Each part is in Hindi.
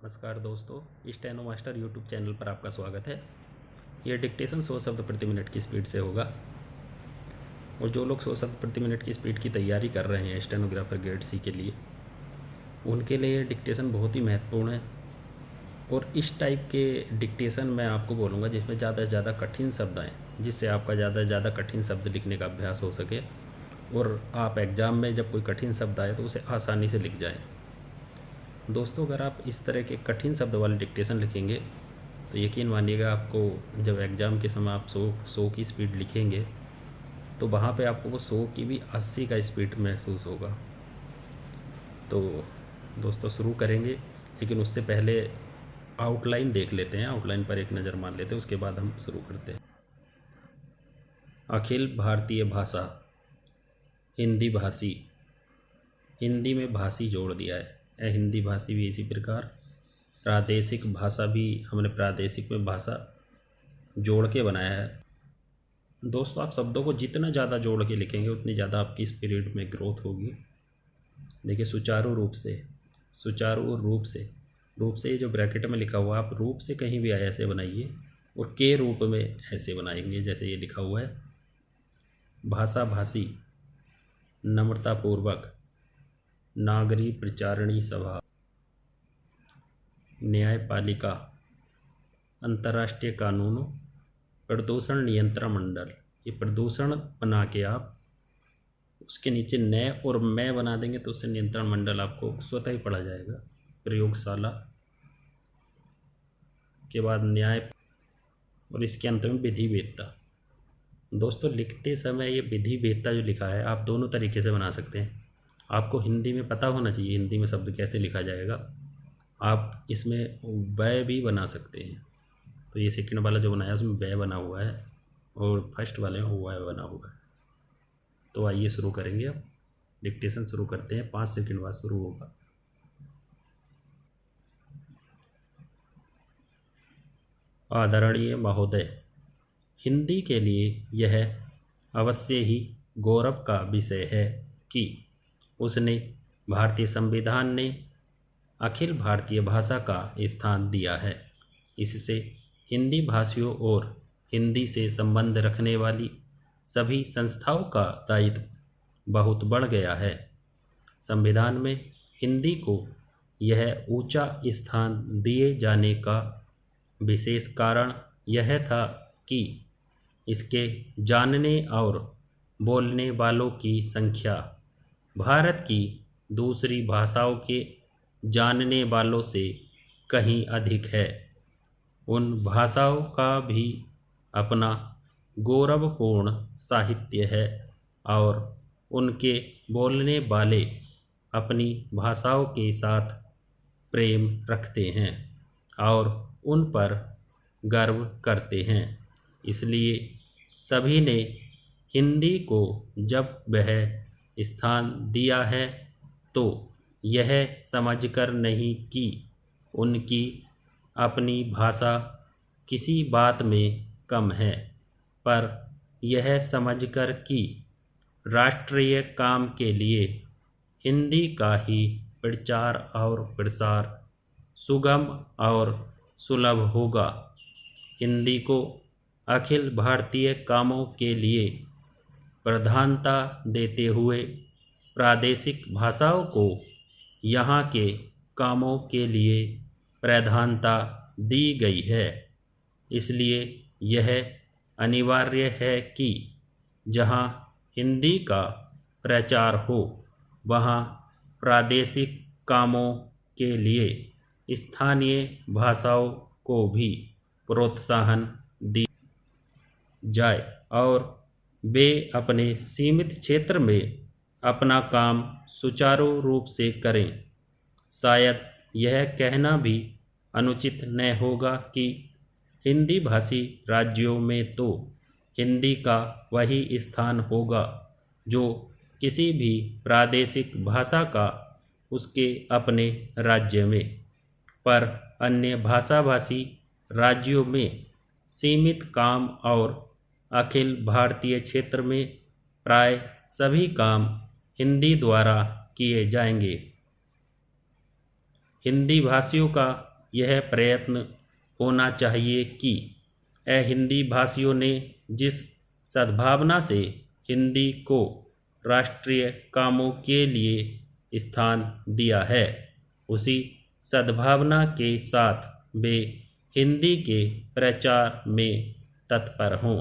नमस्कार दोस्तों, स्टेनो मास्टर यूट्यूब चैनल पर आपका स्वागत है। ये डिक्टेशन 100 शब्द प्रति मिनट की स्पीड से होगा और जो लोग 100 शब्द प्रति मिनट की स्पीड की तैयारी कर रहे हैं स्टेनोग्राफर ग्रेड सी के लिए, उनके लिए डिक्टेशन बहुत ही महत्वपूर्ण है। और इस टाइप के डिक्टेशन मैं आपको बोलूँगा जिसमें ज़्यादा से ज़्यादा कठिन शब्द आएँ, जिससे आपका ज़्यादा से ज़्यादा कठिन शब्द लिखने का अभ्यास हो सके और आप एग्ज़ाम में जब कोई कठिन शब्द आए तो उसे आसानी से लिख जाएँ। दोस्तों, अगर आप इस तरह के कठिन शब्द वाले डिक्टेशन लिखेंगे तो यकीन मानिएगा, आपको जब एग्ज़ाम के समय आप 100 की स्पीड लिखेंगे तो वहाँ पे आपको वो 100 की भी 80 का स्पीड महसूस होगा। तो दोस्तों शुरू करेंगे, लेकिन उससे पहले आउटलाइन देख लेते हैं। आउटलाइन पर एक नज़र मार लेते हैं, उसके बाद हम शुरू करते हैं। अखिल भारतीय भाषा हिंदी भाषी, हिंदी में भाषी जोड़ दिया है। हिंदी भाषी भी इसी प्रकार, प्रादेशिक भाषा भी हमने प्रादेशिक में भाषा जोड़ के बनाया है। दोस्तों, आप शब्दों को जितना ज़्यादा जोड़ के लिखेंगे उतनी ज़्यादा आपकी स्पिरिट में ग्रोथ होगी। देखिए, सुचारू रूप से, सुचारू रूप से ये जो ब्रैकेट में लिखा हुआ है, आप रूप से कहीं भी ऐसे बनाइए और के रूप में ऐसे बनाएंगे जैसे ये लिखा हुआ है। भाषा भाषी, नम्रतापूर्वक, नागरी प्रचारणी सभा, न्यायपालिका, अंतर्राष्ट्रीय कानून, प्रदूषण नियंत्रण मंडल। ये प्रदूषण बना के आप उसके नीचे नए और मैं बना देंगे तो उससे नियंत्रण मंडल आपको स्वतः ही पढ़ा जाएगा। प्रयोगशाला के बाद न्याय और इसके अंत में विधि वेत्ता। दोस्तों, लिखते समय ये विधि वेत्ता जो लिखा है आप दोनों तरीके से बना सकते हैं। आपको हिंदी में पता होना चाहिए हिंदी में शब्द कैसे लिखा जाएगा। आप इसमें वय भी बना सकते हैं। तो ये सेकंड वाला जो बनाया उसमें वय बना हुआ है और फर्स्ट वाले में वय बना हुआ है। तो आइए शुरू करेंगे। अब डिक्टेशन शुरू करते हैं, 5 सेकंड बाद शुरू होगा। आदरणीय महोदय, हिंदी के लिए यह अवश्य ही गौरव का विषय है कि उसने भारतीय संविधान ने अखिल भारतीय भाषा का स्थान दिया है। इससे हिंदी भाषियों और हिंदी से संबंध रखने वाली सभी संस्थाओं का दायित्व बहुत बढ़ गया है। संविधान में हिंदी को यह ऊंचा स्थान दिए जाने का विशेष कारण यह था कि इसके जानने और बोलने वालों की संख्या भारत की दूसरी भाषाओं के जानने वालों से कहीं अधिक है। उन भाषाओं का भी अपना गौरवपूर्ण साहित्य है और उनके बोलने वाले अपनी भाषाओं के साथ प्रेम रखते हैं और उन पर गर्व करते हैं। इसलिए सभी ने हिंदी को जब वह स्थान दिया है तो यह समझकर नहीं कि उनकी अपनी भाषा किसी बात में कम है, पर यह समझकर कि राष्ट्रीय काम के लिए हिंदी का ही प्रचार और प्रसार सुगम और सुलभ होगा। हिंदी को अखिल भारतीय कामों के लिए प्रधानता देते हुए प्रादेशिक भाषाओं को यहाँ के कामों के लिए प्रधानता दी गई है। इसलिए यह अनिवार्य है कि जहाँ हिंदी का प्रचार हो वहाँ प्रादेशिक कामों के लिए स्थानीय भाषाओं को भी प्रोत्साहन दिया जाए और वे अपने सीमित क्षेत्र में अपना काम सुचारू रूप से करें। शायद यह कहना भी अनुचित न होगा कि हिंदी भाषी राज्यों में तो हिंदी का वही स्थान होगा जो किसी भी प्रादेशिक भाषा का उसके अपने राज्य में, पर अन्य भाषाभाषी राज्यों में सीमित काम और अखिल भारतीय क्षेत्र में प्राय सभी काम हिंदी द्वारा किए जाएंगे। हिंदी भाषियों का यह प्रयत्न होना चाहिए कि हिंदी भाषियों ने जिस सद्भावना से हिंदी को राष्ट्रीय कामों के लिए स्थान दिया है, उसी सद्भावना के साथ वे हिंदी के प्रचार में तत्पर हों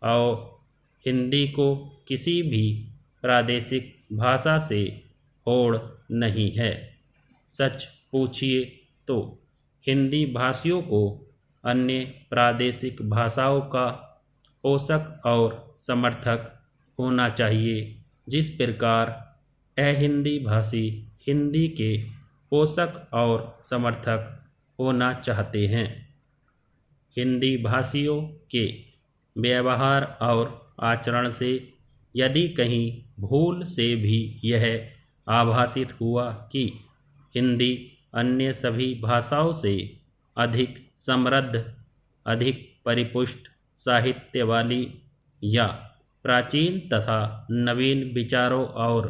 और हिंदी को किसी भी प्रादेशिक भाषा से होड़ नहीं है। सच पूछिए तो हिंदी भाषियों को अन्य प्रादेशिक भाषाओं का पोषक और समर्थक होना चाहिए, जिस प्रकार हिंदी भाषी हिंदी के पोषक और समर्थक होना चाहते हैं। हिंदी भाषियों के व्यवहार और आचरण से यदि कहीं भूल से भी यह आभासित हुआ कि हिंदी अन्य सभी भाषाओं से अधिक समृद्ध, अधिक परिपुष्ट साहित्य वाली या प्राचीन तथा नवीन विचारों और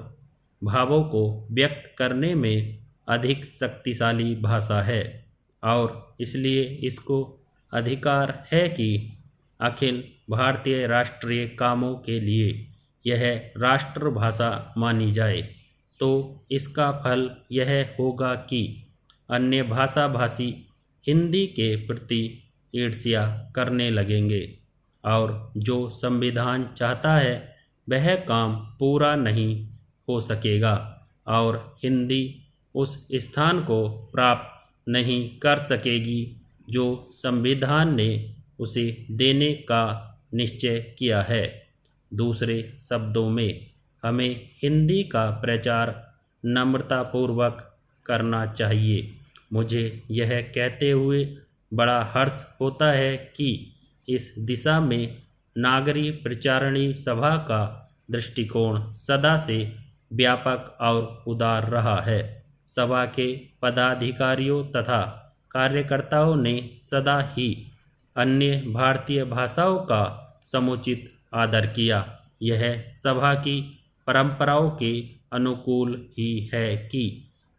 भावों को व्यक्त करने में अधिक शक्तिशाली भाषा है और इसलिए इसको अधिकार है कि अखिल भारतीय राष्ट्रीय कामों के लिए यह राष्ट्रभाषा मानी जाए, तो इसका फल यह होगा कि अन्य भाषा भाषी हिंदी के प्रति ईर्ष्या करने लगेंगे और जो संविधान चाहता है वह काम पूरा नहीं हो सकेगा और हिंदी उस स्थान को प्राप्त नहीं कर सकेगी जो संविधान ने उसे देने का निश्चय किया है। दूसरे शब्दों में हमें हिंदी का प्रचार नम्रतापूर्वक करना चाहिए। मुझे यह कहते हुए बड़ा हर्ष होता है कि इस दिशा में नागरी प्रचारणी सभा का दृष्टिकोण सदा से व्यापक और उदार रहा है। सभा के पदाधिकारियों तथा कार्यकर्ताओं ने सदा ही अन्य भारतीय भाषाओं का समुचित आदर किया। यह सभा की परंपराओं के अनुकूल ही है कि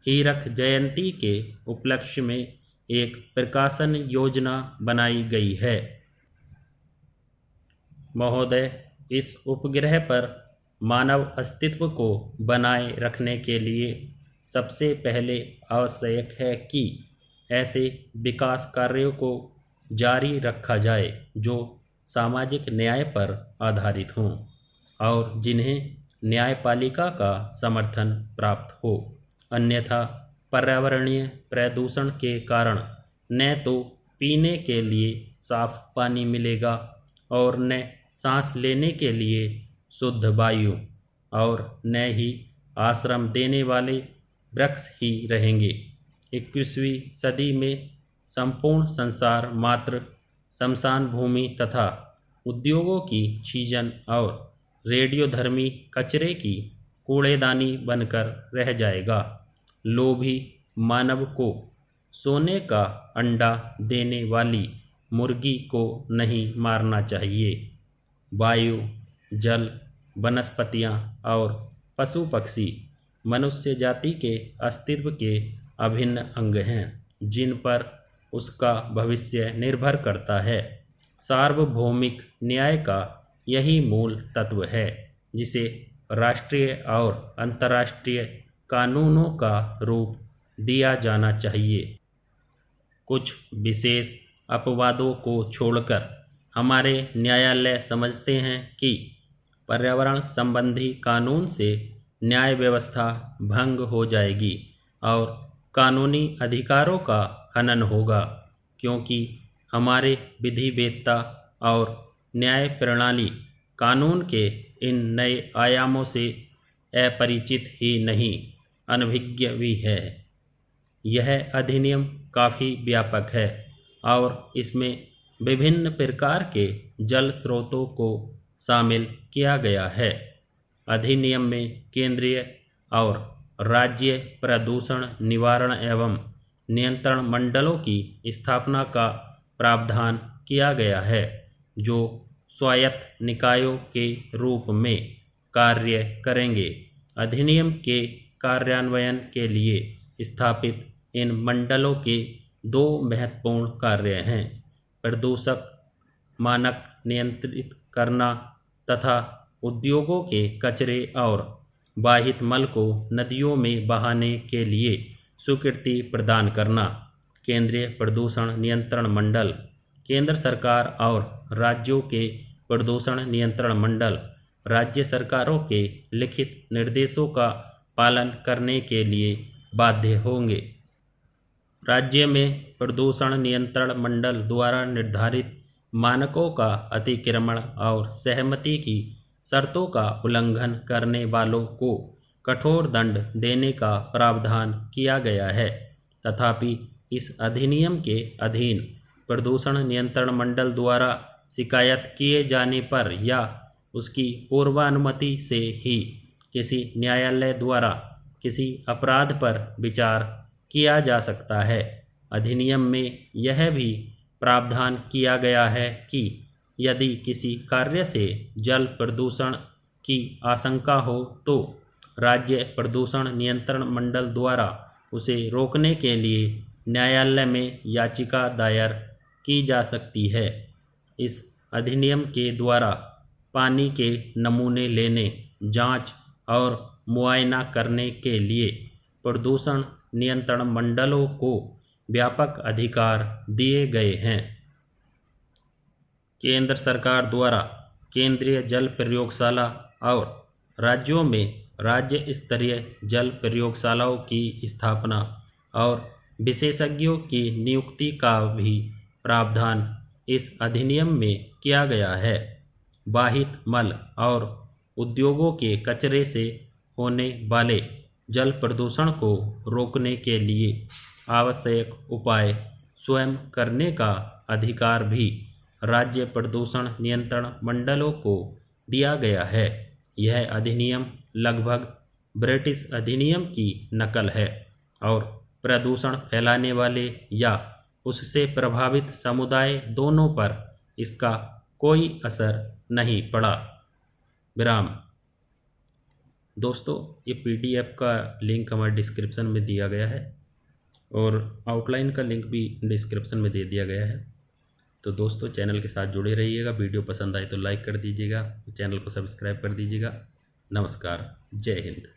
हीरक जयंती के उपलक्ष्य में एक प्रकाशन योजना बनाई गई है। महोदय, इस उपग्रह पर मानव अस्तित्व को बनाए रखने के लिए सबसे पहले आवश्यक है कि ऐसे विकास कार्यों को जारी रखा जाए जो सामाजिक न्याय पर आधारित हों और जिन्हें न्यायपालिका का समर्थन प्राप्त हो। अन्यथा पर्यावरणीय प्रदूषण के कारण न तो पीने के लिए साफ पानी मिलेगा और न सांस लेने के लिए शुद्ध वायु और न ही आश्रम देने वाले वृक्ष ही रहेंगे। 21वीं सदी में संपूर्ण संसार मात्र शमशान भूमि तथा उद्योगों की छीजन और रेडियोधर्मी कचरे की कूड़ेदानी बनकर रह जाएगा। लोभी मानव को सोने का अंडा देने वाली मुर्गी को नहीं मारना चाहिए। वायु, जल, वनस्पतियाँ और पशु पक्षी मनुष्य जाति के अस्तित्व के अभिन्न अंग हैं, जिन पर उसका भविष्य निर्भर करता है। सार्वभौमिक न्याय का यही मूल तत्व है, जिसे राष्ट्रीय और अंतर्राष्ट्रीय कानूनों का रूप दिया जाना चाहिए। कुछ विशेष अपवादों को छोड़कर हमारे न्यायालय समझते हैं कि पर्यावरण संबंधी कानून से न्याय व्यवस्था भंग हो जाएगी और कानूनी अधिकारों का हनन होगा, क्योंकि हमारे विधिवेत्ता और न्याय प्रणाली कानून के इन नए आयामों से अपरिचित ही नहीं, अनभिज्ञ भी है। यह अधिनियम काफ़ी व्यापक है और इसमें विभिन्न प्रकार के जल स्रोतों को शामिल किया गया है। अधिनियम में केंद्रीय और राज्य प्रदूषण निवारण एवं नियंत्रण मंडलों की स्थापना का प्रावधान किया गया है, जो स्वायत्त निकायों के रूप में कार्य करेंगे। अधिनियम के कार्यान्वयन के लिए स्थापित इन मंडलों के दो महत्वपूर्ण कार्य हैं: प्रदूषक मानक नियंत्रित करना तथा उद्योगों के कचरे और बाहित मल को नदियों में बहाने के लिए स्वीकृति प्रदान करना। केंद्रीय प्रदूषण नियंत्रण मंडल केंद्र सरकार और राज्यों के प्रदूषण नियंत्रण मंडल राज्य सरकारों के लिखित निर्देशों का पालन करने के लिए बाध्य होंगे। राज्य में प्रदूषण नियंत्रण मंडल द्वारा निर्धारित मानकों का अतिक्रमण और सहमति की शर्तों का उल्लंघन करने वालों को कठोर दंड देने का प्रावधान किया गया है। तथापि इस अधिनियम के अधीन प्रदूषण नियंत्रण मंडल द्वारा शिकायत किए जाने पर या उसकी पूर्वानुमति से ही किसी न्यायालय द्वारा किसी अपराध पर विचार किया जा सकता है। अधिनियम में यह भी प्रावधान किया गया है कि यदि किसी कार्य से जल प्रदूषण की आशंका हो तो राज्य प्रदूषण नियंत्रण मंडल द्वारा उसे रोकने के लिए न्यायालय में याचिका दायर की जा सकती है। इस अधिनियम के द्वारा पानी के नमूने लेने, जांच और मुआयना करने के लिए प्रदूषण नियंत्रण मंडलों को व्यापक अधिकार दिए गए हैं। केंद्र सरकार द्वारा केंद्रीय जल प्रयोगशाला और राज्यों में राज्य स्तरीय जल प्रयोगशालाओं की स्थापना और विशेषज्ञों की नियुक्ति का भी प्रावधान इस अधिनियम में किया गया है। बाहित मल और उद्योगों के कचरे से होने वाले जल प्रदूषण को रोकने के लिए आवश्यक उपाय स्वयं करने का अधिकार भी राज्य प्रदूषण नियंत्रण मंडलों को दिया गया है। यह अधिनियम लगभग ब्रिटिश अधिनियम की नकल है और प्रदूषण फैलाने वाले या उससे प्रभावित समुदाय दोनों पर इसका कोई असर नहीं पड़ा। विराम। दोस्तों, ये PDF का लिंक हमारे डिस्क्रिप्शन में दिया गया है और आउटलाइन का लिंक भी डिस्क्रिप्शन में दे दिया गया है। तो दोस्तों, चैनल के साथ जुड़े रहिएगा। वीडियो पसंद आए तो लाइक कर दीजिएगा, चैनल को सब्सक्राइब कर दीजिएगा। नमस्कार, जय हिंद।